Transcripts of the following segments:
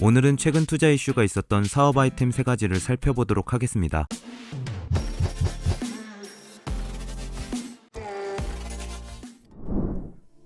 오늘은 최근 투자 이슈가 있었던 사업 아이템 3가지를 살펴보도록 하겠습니다.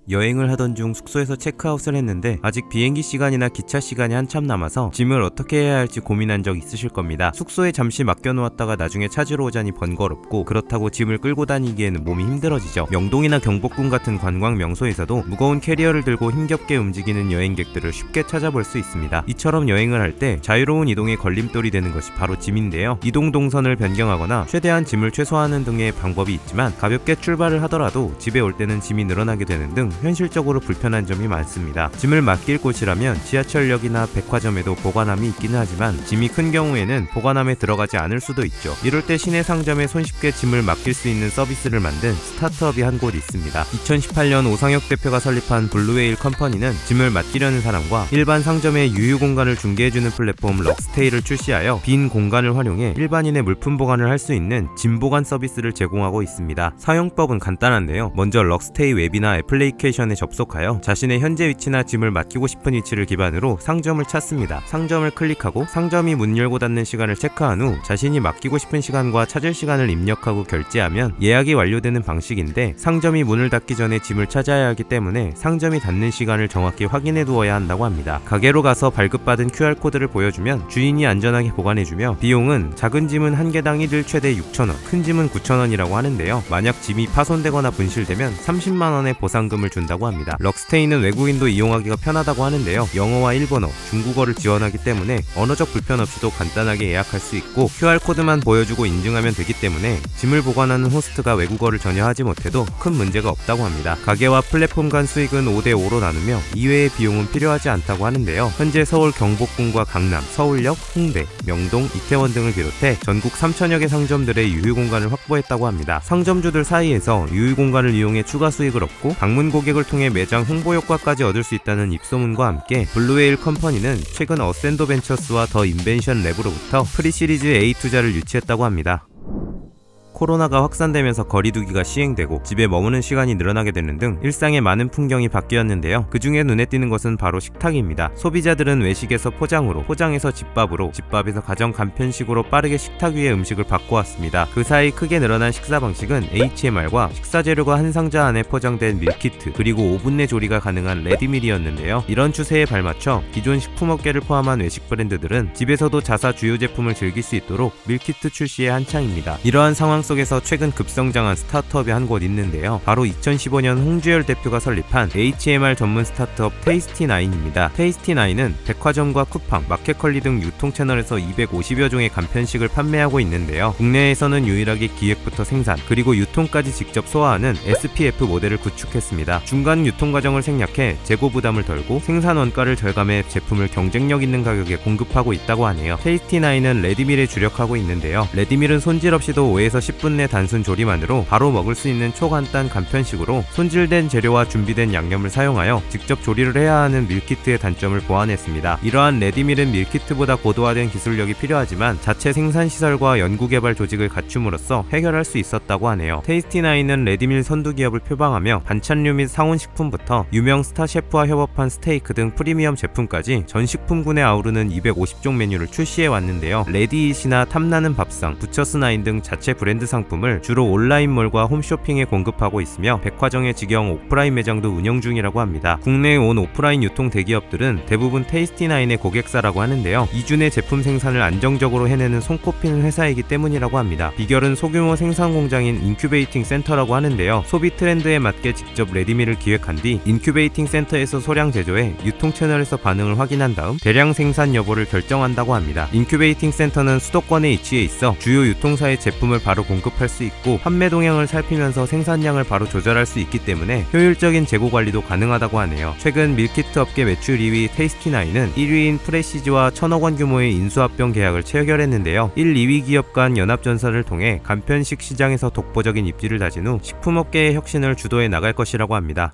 여행을 하던 중 숙소에서 체크아웃을 했는데 아직 비행기 시간이나 기차 시간이 한참 남아서 짐을 어떻게 해야 할지 고민한 적 있으실 겁니다. 숙소에 잠시 맡겨놓았다가 나중에 찾으러 오자니 번거롭고 그렇다고 짐을 끌고 다니기에는 몸이 힘들어지죠. 명동이나 경복궁 같은 관광 명소에서도 무거운 캐리어를 들고 힘겹게 움직이는 여행객들을 쉽게 찾아볼 수 있습니다. 이처럼 여행을 할 때 자유로운 이동에 걸림돌이 되는 것이 바로 짐인데요. 이동 동선을 변경하거나 최대한 짐을 최소화하는 등의 방법이 있지만 가볍게 출발을 하더라도 집에 올 때는 짐이 늘어나게 되는 등 현실적으로 불편한 점이 많습니다. 짐을 맡길 곳이라면 지하철역이나 백화점에도 보관함이 있기는 하지만 짐이 큰 경우에는 보관함에 들어가지 않을 수도 있죠. 이럴 때 시내 상점에 손쉽게 짐을 맡길 수 있는 서비스를 만든 스타트업이 한 곳 있습니다. 2018년 오상혁 대표가 설립한 블루웨일 컴퍼니는 짐을 맡기려는 사람과 일반 상점의 유유 공간을 중개해주는 플랫폼 럭스테이를 출시하여 빈 공간을 활용해 일반인의 물품 보관을 할 수 있는 짐 보관 서비스를 제공하고 있습니다. 사용법은 간단한데요. 먼저 럭스테이 웹이나 애플리케이션에 접속하여 자신의 현재 위치나 짐을 맡기고 싶은 위치를 기반으로 상점을 찾습니다. 상점을 클릭하고 상점이 문 열고 닫는 시간을 체크한 후 자신이 맡기고 싶은 시간과 찾을 시간을 입력하고 결제하면 예약이 완료되는 방식인데, 상점이 문을 닫기 전에 짐을 찾아야 하기 때문에 상점이 닫는 시간을 정확히 확인해 두어야 한다고 합니다. 가게로 가서 발급받은 QR코드를 보여주면 주인이 안전하게 보관해주며 비용은 작은 짐은 한 개당 1일 최대 6,000원, 큰 짐은 9,000원이라고 하는데요. 만약 짐이 파손되거나 분실되면 30만원의 보상금을 준다고 합니다. 럭스테이는 외국인도 이용하기가 편하다고 하는데요. 영어와 일본어, 중국어를 지원하기 때문에 언어적 불편 없이도 간단하게 예약할 수 있고 QR코드만 보여주고 인증하면 되기 때문에 짐을 보관하는 호스트가 외국어를 전혀 하지 못해도 큰 문제가 없다고 합니다. 가게와 플랫폼 간 수익은 5대5로 나누며 이외의 비용은 필요하지 않다고 하는데요. 현재 서울 경복궁과 강남, 서울역, 홍대, 명동, 이태원 등을 비롯해 전국 3,000여 개 상점들의 유휴 공간을 확보했다고 합니다. 상점주들 사이에서 유휴 공간을 이용해 추가 수익을 얻고 방문 고객을 통해 매장 홍보 효과까지 얻을 수 있다는 입소문과 함께 블루웨일 컴퍼니는 최근 어센도 벤처스와 더 인벤션 랩으로부터 프리시리즈 A 투자를 유치했다고 합니다. 코로나가 확산되면서 거리두기가 시행되고 집에 머무는 시간이 늘어나게 되는 등 일상의 많은 풍경이 바뀌었는데요. 그 중에 눈에 띄는 것은 바로 식탁입니다. 소비자들은 외식에서 포장으로, 포장에서 집밥으로, 집밥에서 가정 간편식으로 빠르게 식탁 위에 음식을 바꿔왔습니다. 그 사이 크게 늘어난 식사 방식은 HMR과 식사 재료가 한 상자 안에 포장된 밀키트, 그리고 5분 내 조리가 가능한 레디밀이었는데요. 이런 추세에 발맞춰 기존 식품업계를 포함한 외식 브랜드들은 집에서도 자사 주요 제품을 즐길 수 있도록 밀키트 출시에 한창입니다. 이러한 상황 속에서 최근 급성장한 스타트업이 한 곳 있는데요. 바로 2015년 홍주열 대표가 설립한 HMR 전문 스타트업 테이스티9입니다. 테이스티9은 백화점과 쿠팡, 마켓컬리 등 유통 채널에서 250여 종의 간편식을 판매하고 있는데요. 국내에서는 유일하게 기획부터 생산, 그리고 유통까지 직접 소화하는 SPF 모델을 구축했습니다. 중간 유통 과정을 생략해 재고 부담을 덜고 생산 원가를 절감해 제품을 경쟁력 있는 가격에 공급하고 있다고 하네요. 테이스티9은 레디밀에 주력하고 있는데요. 레디밀은 손질 없이도 5에서 10분 내 단순 조리만으로 바로 먹을 수 있는 초간단 간편식으로 손질된 재료와 준비된 양념을 사용하여 직접 조리를 해야 하는 밀키트의 단점을 보완했습니다. 이러한 레디밀은 밀키트보다 고도화된 기술력이 필요하지만 자체 생산시설과 연구개발 조직을 갖춤으로써 해결할 수 있었다고 하네요. 테이스티9은 레디밀 선두 기업을 표방하며 반찬류 및 상온식품부터 유명 스타 셰프와 협업한 스테이크 등 프리미엄 제품까지 전 식품군에 아우르는 250종 메뉴를 출시해 왔는데요. 레디잇이나 탐나는 밥상, 부처스9 등 자체 브랜드 상품을 주로 온라인몰과 홈쇼핑에 공급하고 있으며 백화점의 직영 오프라인 매장도 운영 중이라고 합니다. 국내에 온 오프라인 유통 대기업들은 대부분 테이스티9의 고객사라고 하는데요. 이준의 제품 생산을 안정적으로 해내는 손꼽히는 회사이기 때문이라고 합니다. 비결은 소규모 생산 공장인 인큐베이팅 센터라고 하는데요. 소비 트렌드에 맞게 직접 레디밀을 기획한 뒤 인큐베이팅 센터에서 소량 제조해 유통 채널에서 반응을 확인한 다음 대량 생산 여부를 결정한다고 합니다. 인큐베이팅 센터는 수도권에 위치해 있어 주요 유통사의 제품을 바로 공급할 수 있고 판매 동향을 살피면서 생산량을 바로 조절할 수 있기 때문에 효율적인 재고 관리도 가능하다고 하네요. 최근 밀키트 업계 매출 2위 테이스티9은 1위인 프레시즈와 1,000억 원 규모의 인수합병 계약을 체결했는데요. 1, 2위 기업 간 연합전선을 통해 간편식 시장에서 독보적인 입지를 다진 후 식품업계의 혁신을 주도해 나갈 것이라고 합니다.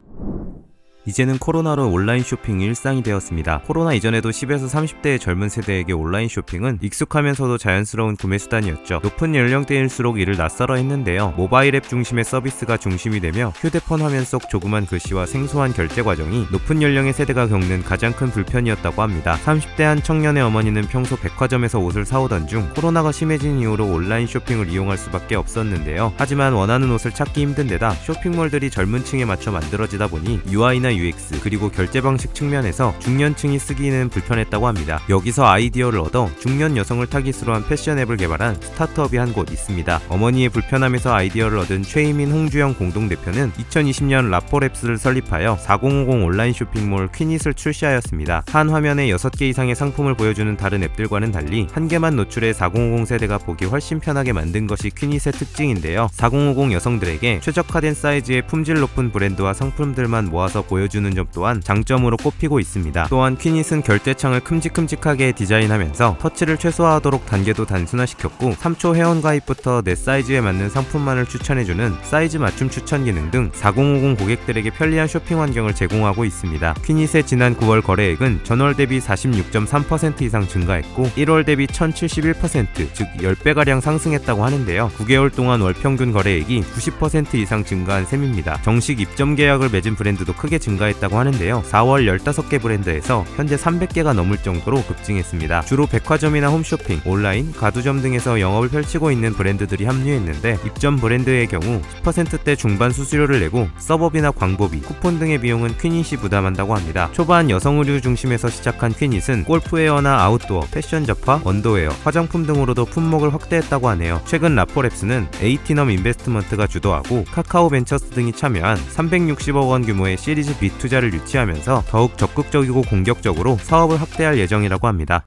이제는 코로나로 온라인 쇼핑이 일상이 되었습니다. 코로나 이전에도 10에서 30대의 젊은 세대에게 온라인 쇼핑은 익숙하면서도 자연스러운 구매 수단이었죠. 높은 연령대일수록 이를 낯설어 했는데요. 모바일 앱 중심의 서비스가 중심이 되며 휴대폰 화면 속 조그만 글씨와 생소한 결제 과정이 높은 연령의 세대가 겪는 가장 큰 불편이었다고 합니다. 30대 한 청년의 어머니는 평소 백화점에서 옷을 사오던 중 코로나가 심해진 이후로 온라인 쇼핑을 이용할 수밖에 없었는데요. 하지만 원하는 옷을 찾기 힘든 데다 쇼핑몰들이 젊은 층에 맞춰 만들어지다 보니 UI나 UX 그리고 결제 방식 측면에서 중년층이 쓰기는 불편했다고 합니다. 여기서 아이디어를 얻어 중년 여성을 타깃으로 한 패션 앱을 개발한 스타트업이 한 곳 있습니다. 어머니의 불편함에서 아이디어를 얻은 최희민 홍주영 공동대표는 2020년 라포랩스를 설립하여 4050 온라인 쇼핑몰 퀴닛을 출시하였습니다. 한 화면에 6개 이상의 상품을 보여주는 다른 앱들과는 달리 한 개만 노출해 4050 세대가 보기 훨씬 편하게 만든 것이 퀴닛의 특징인데요. 4050 여성들에게 최적화된 사이즈의 품질 높은 브랜드와 상품들만 모아서 보여주는 점 또한 장점으로 꼽히고 있습니다. 또한 퀴닛은 결제창을 큼직큼직하게 디자인하면서 터치를 최소화하도록 단계도 단순화시켰고 3초 회원가입부터 내 사이즈에 맞는 상품만을 추천해주는 사이즈 맞춤 추천 기능 등 4050 고객들에게 편리한 쇼핑 환경을 제공하고 있습니다. 퀴닛의 지난 9월 거래액은 전월 대비 46.3% 이상 증가했고 1월 대비 1071%, 즉 10배가량 상승했다고 하는데요. 9개월 동안 월 평균 거래액이 90% 이상 증가한 셈입니다. 정식 입점 계약을 맺은 브랜드도 크게 증가했다고 하는데요. 4월 15개 브랜드에서 현재 300개가 넘을 정도로 급증했습니다. 주로 백화점이나 홈쇼핑, 온라인, 가두점 등에서 영업을 펼치고 있는 브랜드들이 합류했는데 입점 브랜드의 경우 10%대 중반 수수료를 내고 서버비나 광고비, 쿠폰 등의 비용은 퀴닛이 부담한다고 합니다. 초반 여성 의류 중심에서 시작한 퀴닛은 골프웨어나 아웃도어, 패션 잡화, 언더웨어, 화장품 등으로도 품목을 확대했다고 하네요. 최근 라포랩스는 에이티넘 인베스트먼트가 주도하고 카카오 벤처스 등이 참여한 360억 원 규모의 시리즈 B 투자를 유치하면서 더욱 적극적이고 공격적으로 사업을 확대할 예정이라고 합니다.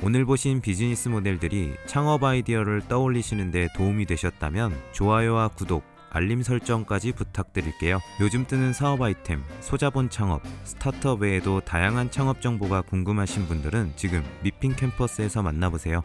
오늘 보신 비즈니스 모델들이 창업 아이디어를 떠올리시는 데 도움이 되셨다면 좋아요와 구독, 알림 설정까지 부탁드릴게요. 요즘 뜨는 사업 아이템, 소자본 창업, 스타트업 외에도 다양한 창업 정보가 궁금하신 분들은 지금 미핑 캠퍼스에서 만나보세요.